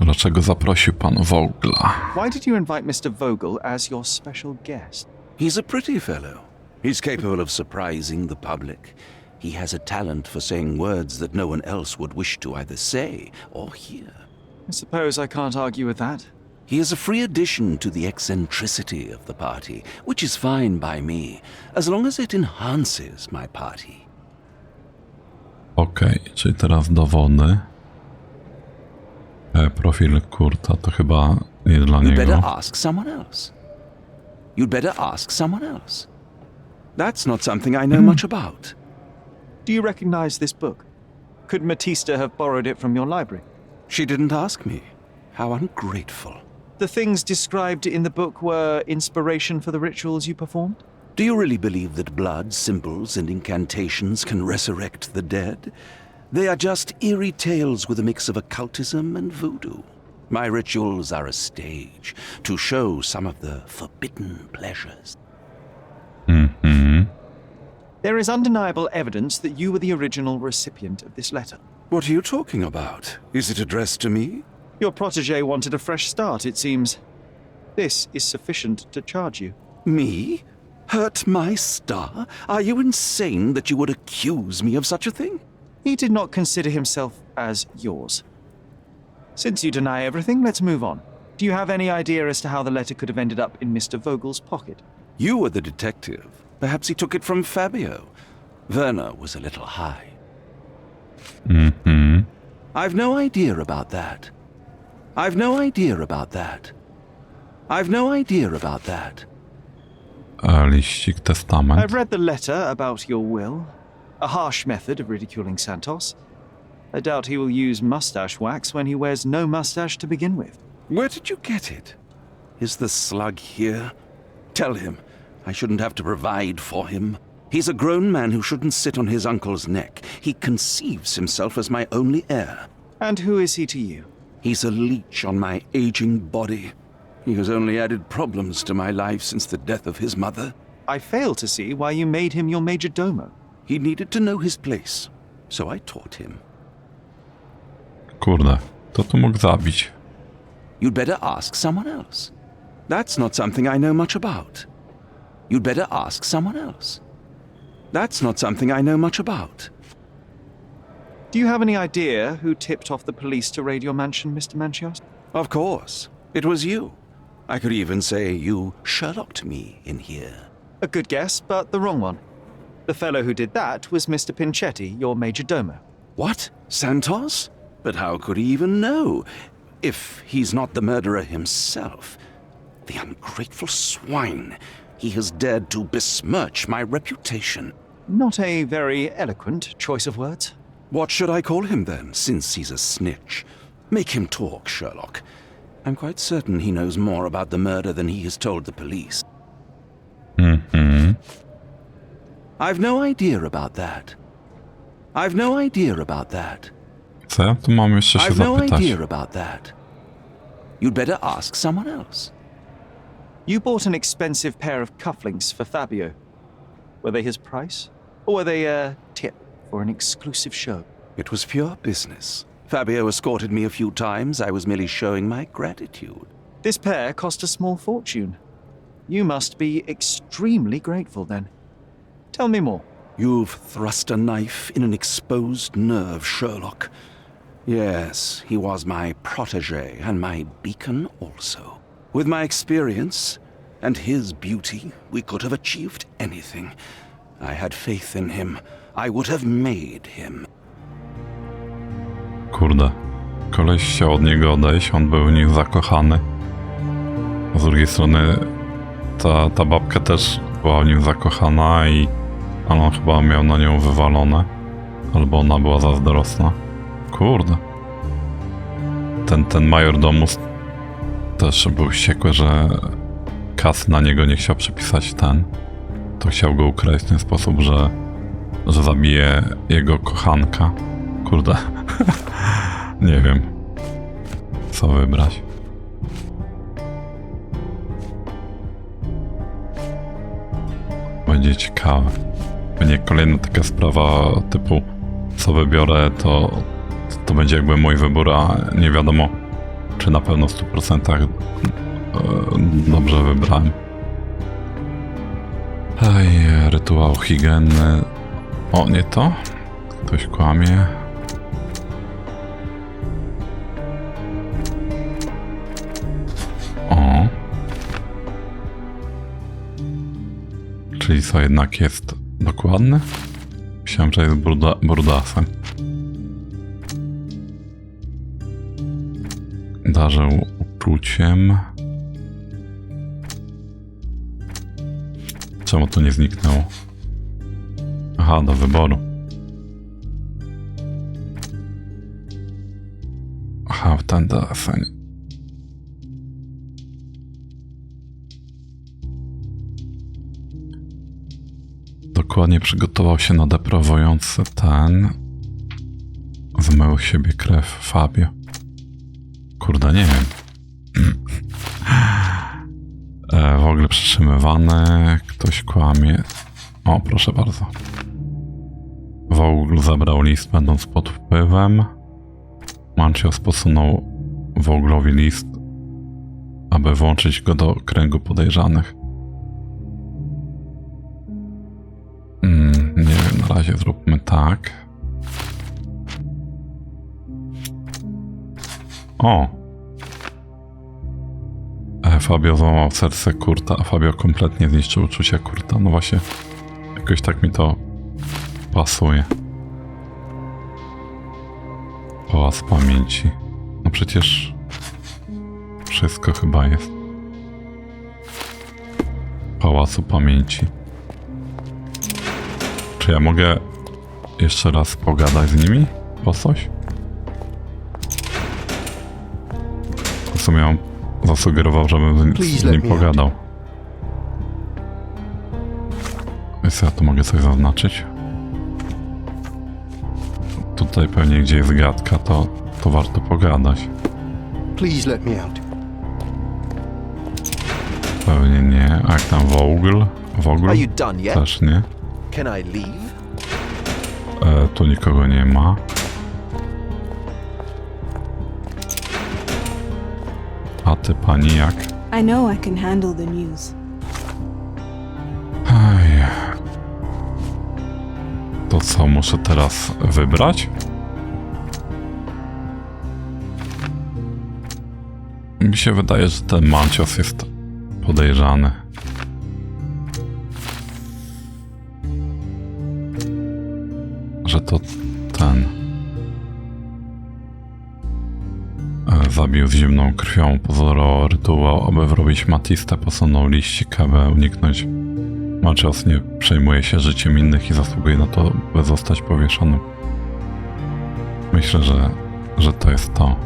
Dlaczego zaprosił pan Vogla?
Why did you invite Mr. Vogel as your special guest?
He's a pretty fellow. He's capable of surprising the public. He has a talent for saying words that no one else would wish to either say or hear.
I suppose I can't argue with that.
He is a free addition to the eccentricity of the party, which is fine by me, as long as it enhances my party.
Okej, czyli teraz dowody. Profil Kurta to chyba nie dla
You'd better
niego.
ask someone else. You'd better ask someone else. That's not something I know much about.
Do you recognize this book? Could Matista have borrowed it from your library?
She didn't ask me. How ungrateful.
The things described in the book were inspiration for the rituals you performed?
Do you really believe that blood, symbols, and incantations can resurrect the dead? They are just eerie tales with a mix of occultism and voodoo. My rituals are a stage to show some of the forbidden pleasures.
There is undeniable evidence that you were the original recipient of this letter.
What are you talking about? Is it addressed to me?
Your protege wanted a fresh start, it seems. This is sufficient to charge you.
Me? Hurt my star? Are you insane that you would accuse me of such a thing?
He did not consider himself as yours. Since you deny everything, let's move on. Do you have any idea as to how the letter could have ended up in Mr. Vogel's pocket?
You were the detective. Perhaps he took it from Fabio. Werner was a little high. I've no idea about that. I've no idea about that. I've no idea about that.
Liścik, testament.
I've read the letter about your will. A harsh method of ridiculing Santos. I doubt he will use mustache wax when he wears no mustache to begin with.
Where did you get it? Is the slug here? Tell him. I shouldn't have to provide for him. He's a grown man who shouldn't sit on his uncle's neck. He conceives himself as my only heir.
And who is he to you?
He's a leech on my aging body. He has only added problems to my life since the death of his mother.
I fail to see why you made him your major domo.
He needed to know his place, so I taught him.
Kurde, to tu mógł zabić.
You'd better ask someone else. That's not something I know much about. You'd better ask someone else. That's not something I know much about.
Do you have any idea who tipped off the police to raid your mansion, Mr. Manchios?
Of course. It was you. I could even say you Sherlocked me in here.
A good guess, but the wrong one. The fellow who did that was Mr. Pinchetti, your major domo.
What? Santos? But how could he even know? If he's not the murderer himself. The ungrateful swine. He has dared to besmirch my reputation.
Not a very eloquent choice of words.
What should I call him then, since he's a snitch? Make him talk, Sherlock. I'm quite certain he knows more about the murder than he has told the police. I've no idea about that. I've no idea about that.
Co ja tu mam jeszcze się
I've no
zapytać?
idea about that. You'd better ask someone else.
You bought an expensive pair of cufflinks for Fabio. Were they his price? Or were they a tip for an exclusive show?
It was pure business. Fabio escorted me a few times. I was merely showing my gratitude.
This pair cost a small fortune. You must be extremely grateful then. Tell me more.
You've thrust a knife in an exposed nerve, Sherlock. Yes, he was my protege and my beacon also. With my experience and his beauty, we could have achieved anything. I had faith in him. I would have made him.
Kurde, koleś chciał od niego odejść, on był w nim zakochany. A z drugiej strony ta babka też była w nim zakochana ale on chyba miał na nią wywalone. Albo ona była zazdrosna. Kurde. Ten majordomus też był wściekły, że Kas na niego nie chciał przepisać to chciał go ukraść w ten sposób, że zabije jego kochanka. Kurde. Nie wiem, co wybrać. Będzie ciekawe. Będzie kolejna taka sprawa typu co wybiorę, to będzie jakby mój wybór, a nie wiadomo, czy na pewno w 100% dobrze wybrałem. Rytuał higieny. O, nie to? Ktoś kłamie. O. Czyli co jednak jest dokładny? Myślałem, że jest brudasem. darzył uczuciem. Czemu to nie zniknęło? Aha, do wyboru. Aha, w ten deseń. Dokładnie przygotował się na deprawujący ten. Zmył siebie krew Fabio. Kurde, nie wiem. W ogóle przytrzymywany. Ktoś kłamie. O, proszę bardzo. Vogel zabrał list, będąc pod wpływem. Manchios posunął Voglowi list, aby włączyć go do kręgu podejrzanych. Nie wiem, na razie zróbmy tak. O! Fabio złamał serce Kurta, a Fabio kompletnie zniszczył uczucia Kurta. No właśnie, jakoś tak mi to pasuje. Pałac pamięci. No przecież wszystko chyba jest. Pałacu pamięci. Czy ja mogę jeszcze raz pogadać z nimi? O coś? W sumie on zasugerował, żebym z nim pogadał. Więc ja tu mogę coś zaznaczyć. Tutaj pewnie gdzie jest gadka, to warto pogadać.
Please let me out.
Pewnie nie. A jak tam Vogel?
Are you done yet?
Też nie.
Can I leave?
Tu nikogo nie ma. A ty, pani, jak?
I know I can handle the news.
Ej. To co, muszę teraz wybrać? Mi się wydaje, że ten Manchios jest podejrzany. Że to ten zabił z zimną krwią, pozorował rytuał, aby wrobić Matistę, posunął liścik, aby uniknąć. Manchios nie przejmuje się życiem innych i zasługuje na to, by zostać powieszonym. Myślę, że to jest to.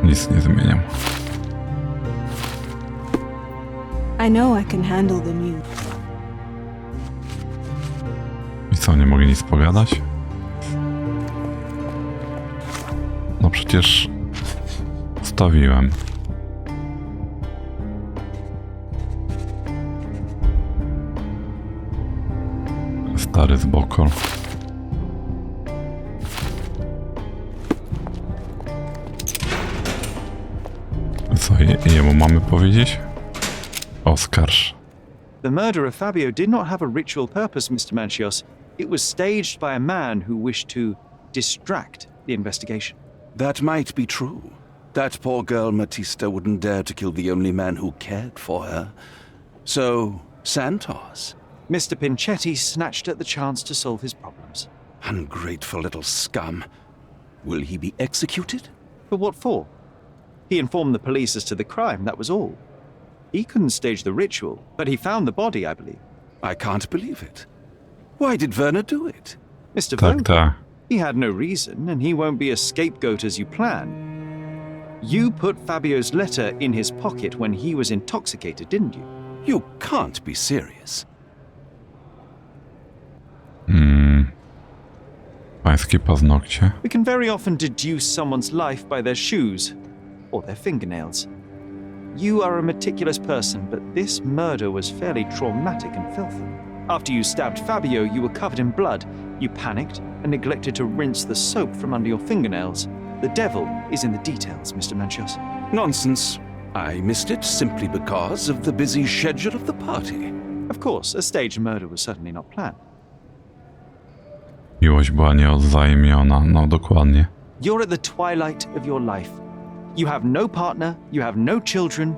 Nic nie zmieniam.
I know I can handle the news.
I co, nie mogę nic pogadać? No przecież ustawiłem. Stary zbokol. Co jemu mamy powiedzieć? Oskarż.
The murder of Fabio did not have a ritual purpose, Mr. Manchios. It was staged by a man who wished to distract the investigation.
That might be true. That poor girl Matista wouldn't dare to kill the only man who cared for her. So, Santos.
Mr. Pinchetti snatched at the chance to solve his problems.
Ungrateful little scum. Will he be executed?
But what for? He informed the police as to the crime, that was all. He couldn't stage the ritual, but he found the body, I believe.
I can't believe it. Why did Werner do it?
Mr.
Tak,
Vogel,
tak.
he had no reason, and he won't be a scapegoat as you plan. You put Fabio's letter in his pocket when he was intoxicated, didn't you?
You can't be serious.
Pańskie paznokcie.
We can very often deduce someone's life by their shoes or their fingernails. You are a meticulous person, but this murder was fairly traumatic and filthy. After you stabbed Fabio, you were covered in blood. You panicked and neglected to rinse the soap from under your fingernails. The devil is in the details, Mr. Manchios.
Nonsense. I missed it simply because of the busy schedule of the party.
Of course, a staged murder was certainly not planned.
Miłość była nieodzajmiona, no dokładnie.
You're at the twilight of your life. You have no partner, you have no children.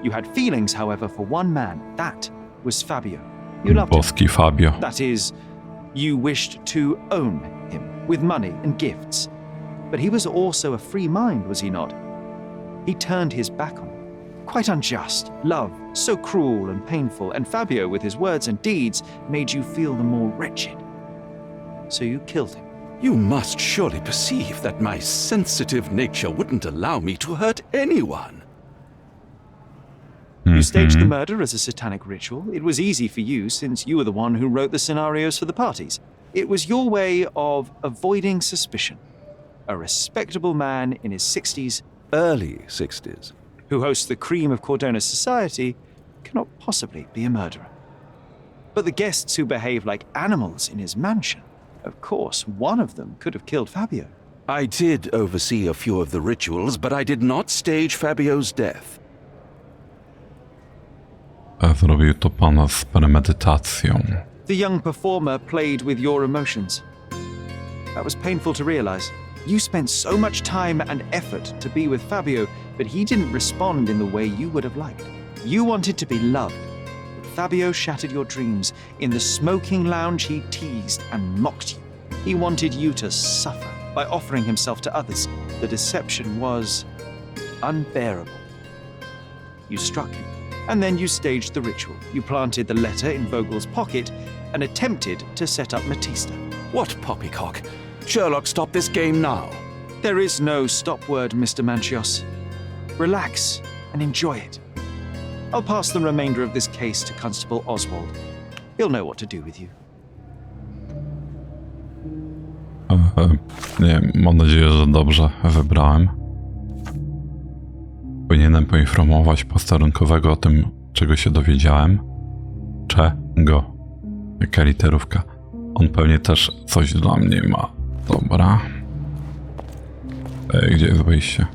You had feelings, however, for one man. That was Fabio. You loved him.
Boski Fabio.
That is, you wished to own him. with money and gifts. But he was also a free mind, was he not? He turned his back on you. Quite unjust. Love, so cruel and painful, and Fabio, with his words and deeds, made you feel the more wretched. So you killed him.
You must surely perceive that my sensitive nature wouldn't allow me to hurt anyone.
You staged the murder as a satanic ritual. It was easy for you, since you were the one who wrote the scenarios for the parties. It was your way of avoiding suspicion. A respectable man in his 60s,
Early 60s.
who hosts the cream of Cordona's society, cannot possibly be a murderer. But the guests who behave like animals in his mansion, of course, one of them could have killed Fabio.
I did oversee a few of the rituals, but I did not stage Fabio's death.
Zrobił to pan z premedytacją.
The young performer played with your emotions. That was painful to realize. You spent so much time and effort to be with Fabio, but he didn't respond in the way you would have liked. You wanted to be loved, but Fabio shattered your dreams. In the smoking lounge, he teased and mocked you. He wanted you to suffer by offering himself to others. The deception was unbearable. You struck him, and then you staged the ritual. You planted the letter in Vogel's pocket and attempted to set up Matista.
What poppycock? Sherlock, stop this game now.
There is no stop word, Mr. Manchios. Relax and enjoy it. I'll pass the remainder of this case to Constable Oswald. He'll know what to do with you.
Nie, mam nadzieję, że dobrze wybrałem. Powinienem poinformować posterunkowego o tym, czego się dowiedziałem. Czego? Jaka literówka? On pewnie też coś dla mnie ma. Dobra. Gdzie jest wyjście?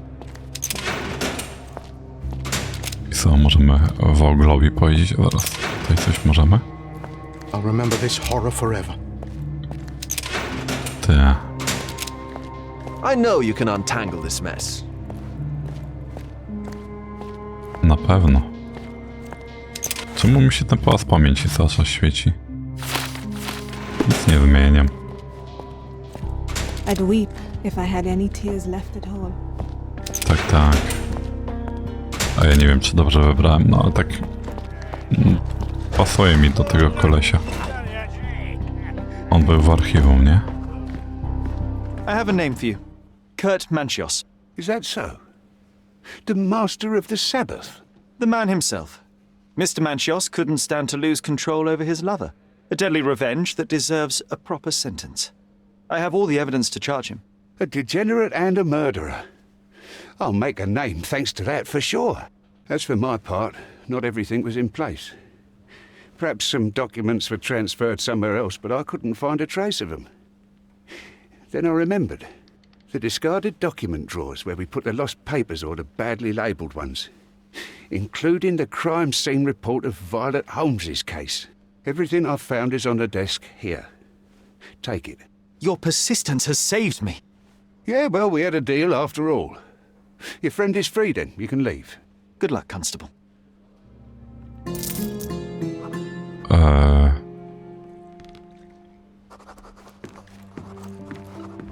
I co, możemy Voglowi powiedzieć? Zaraz, tutaj coś możemy?
I'll remember this horror forever.
Ty.
I know you can untangle this mess.
Na pewno. Czemu mi się ten pas pamięci zawsze świeci? Nic nie zmieniam.
I'd weep if I had any tears left at all.
Tak, tak. A ja nie wiem, czy dobrze wybrałem, no ale tak... pasuje mi do tego kolesia. On był w archiwum, nie?
I have a name for you. Kurt Manchios.
Is that so? The master of the Sabbath?
The man himself. Mr. Manchios couldn't stand to lose control over his lover. A deadly revenge that deserves a proper sentence. I have all the evidence to charge him.
A degenerate and a murderer. I'll make a name thanks to that for sure. As for my part, not everything was in place. Perhaps some documents were transferred somewhere else, but I couldn't find a trace of them. Then I remembered. The discarded document drawers where we put the lost papers or the badly labelled ones. Including the crime scene report of Violet Holmes's case. Everything I've found is on the desk here. Take it.
Your persistence has saved me.
Yeah, well, we had a deal after all. Your friend is free then, you can leave.
Good luck, Constable.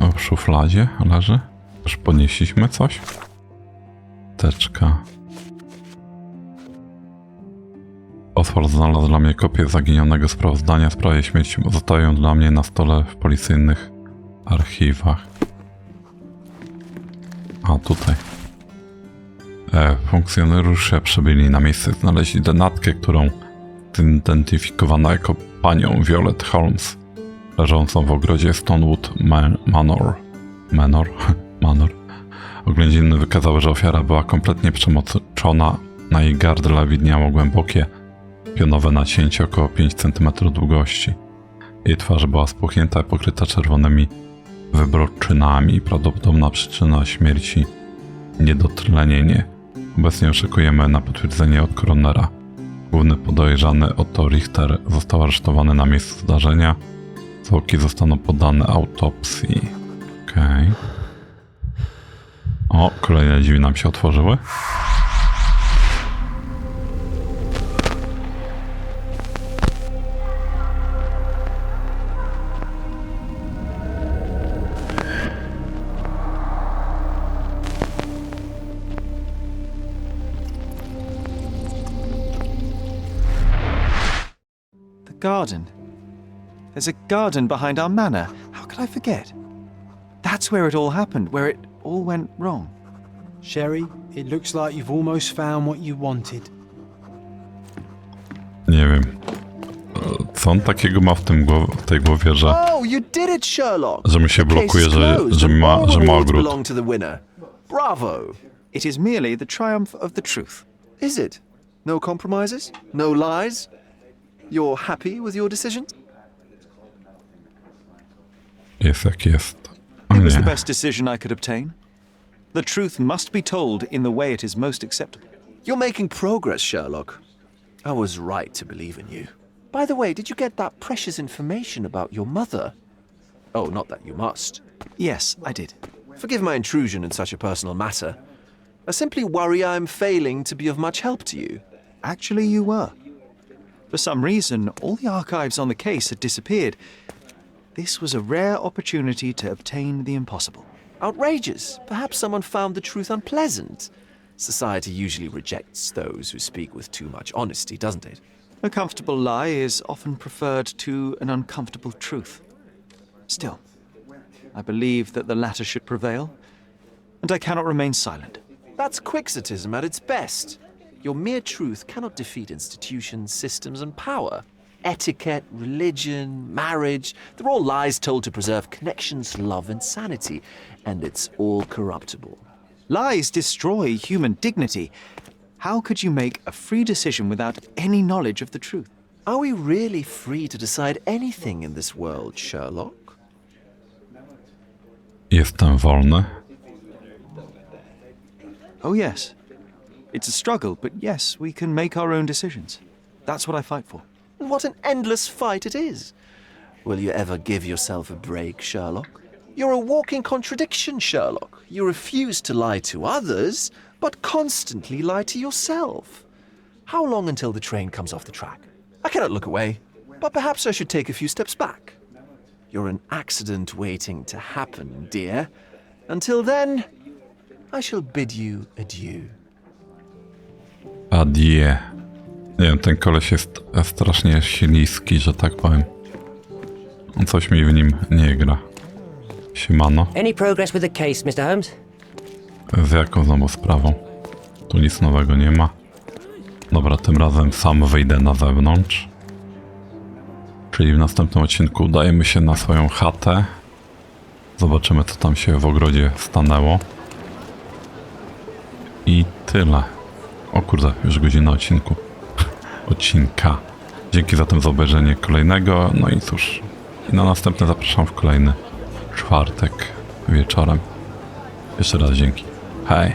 O, w szufladzie leży. Już podnieśliśmy coś? Teczka. Oswald znalazł dla mnie kopię zaginionego sprawozdania w sprawie śmierci. Zostawił ją dla mnie na stole w policyjnych archiwach. A, tutaj. Funkcjonariusze przybyli na miejsce, znaleźli denatkę, którą zidentyfikowano jako panią Violet Holmes, leżącą w ogrodzie Stonewood Manor. Oględziny wykazały, że ofiara była kompletnie przemoczona. Na jej gardle widniało głębokie, pionowe nacięcie około 5 cm długości. Jej twarz była spuchnięta i pokryta czerwonymi wybroczynami. Prawdopodobna przyczyna śmierci niedotlenienie. Obecnie oczekujemy na potwierdzenie od koronera. Główny podejrzany Otto Richter został aresztowany na miejscu zdarzenia. Zwłoki zostaną poddane autopsji. Okej. O, kolejne drzwi nam się otworzyły.
garden. There's a garden behind our manor. How could I forget? That's where it all happened, where it all went wrong.
Sherry, it looks like you've almost found what you wanted.
Nie wiem. Co on takiego ma w tej głowie, że...
Oh, you did it, Sherlock!
Że mi się
The case
blokuje,
is
że
closed,
ma
and all rewards
ogród.
belong to the winner. Bravo!
It is merely the triumph of the truth.
Is it? No compromises? No lies? You're happy with your decision?
Jest jak jest. O
It was the
nie.
best decision I could obtain. The truth must be told in the way it is most acceptable.
You're making progress, Sherlock. I was right to believe in you. By the way, did you get that precious information about your mother? Oh, not that you must.
Yes, I did.
Forgive my intrusion in such a personal matter. I simply worry I'm failing to be of much help to you.
Actually, you were. For some reason, all the archives on the case had disappeared. This was a rare opportunity to obtain the impossible.
Outrageous. Perhaps someone found the truth unpleasant. Society usually rejects those who speak with too much honesty, doesn't it?
A comfortable lie is often preferred to an uncomfortable truth. Still, I believe that the latter should prevail, and I cannot remain silent.
That's quixotism at its best. Your mere truth cannot defeat institutions, systems, and power. Etiquette, religion, marriage, they're all lies told to preserve connections, love, and sanity, and it's all corruptible.
Lies destroy human dignity. How could you make a free decision without any knowledge of the truth?
Are we really free to decide anything in this world, Sherlock?
Jestem wolny.
Oh, yes. It's a struggle, but yes, we can make our own decisions. That's what I fight for.
What an endless fight it is. Will you ever give yourself a break, Sherlock? You're a walking contradiction, Sherlock. You refuse to lie to others, but constantly lie to yourself. How long until the train comes off the track? I cannot look away, but perhaps I should take a few steps back. You're an accident waiting to happen, dear. Until then, I shall bid you adieu.
Adie. Nie wiem, ten koleś jest strasznie śliski, że tak powiem. Coś mi w nim nie gra. Siemano.
Any progress with the case, Mr. Holmes?
Z jaką znowu sprawą? Tu nic nowego nie ma. Dobra, tym razem sam wyjdę na zewnątrz. Czyli w następnym odcinku udajemy się na swoją chatę. Zobaczymy, co tam się w ogrodzie stanęło. I tyle. O kurde, już godzina odcinka. Dzięki zatem za obejrzenie kolejnego. No i cóż, i na następne zapraszam w kolejny czwartek wieczorem. Jeszcze raz dzięki. Hej!